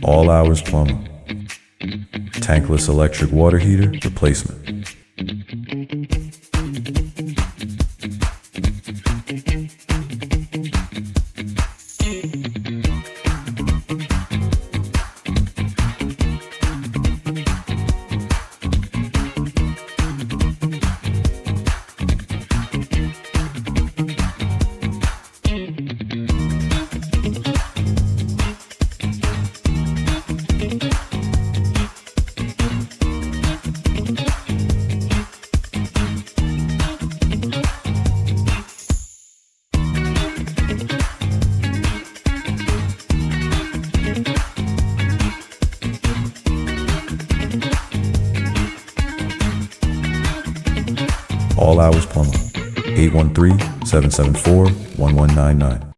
All Hours Plumber. Tankless electric water heater replacement. All Hours Plumber. 813-774-1199.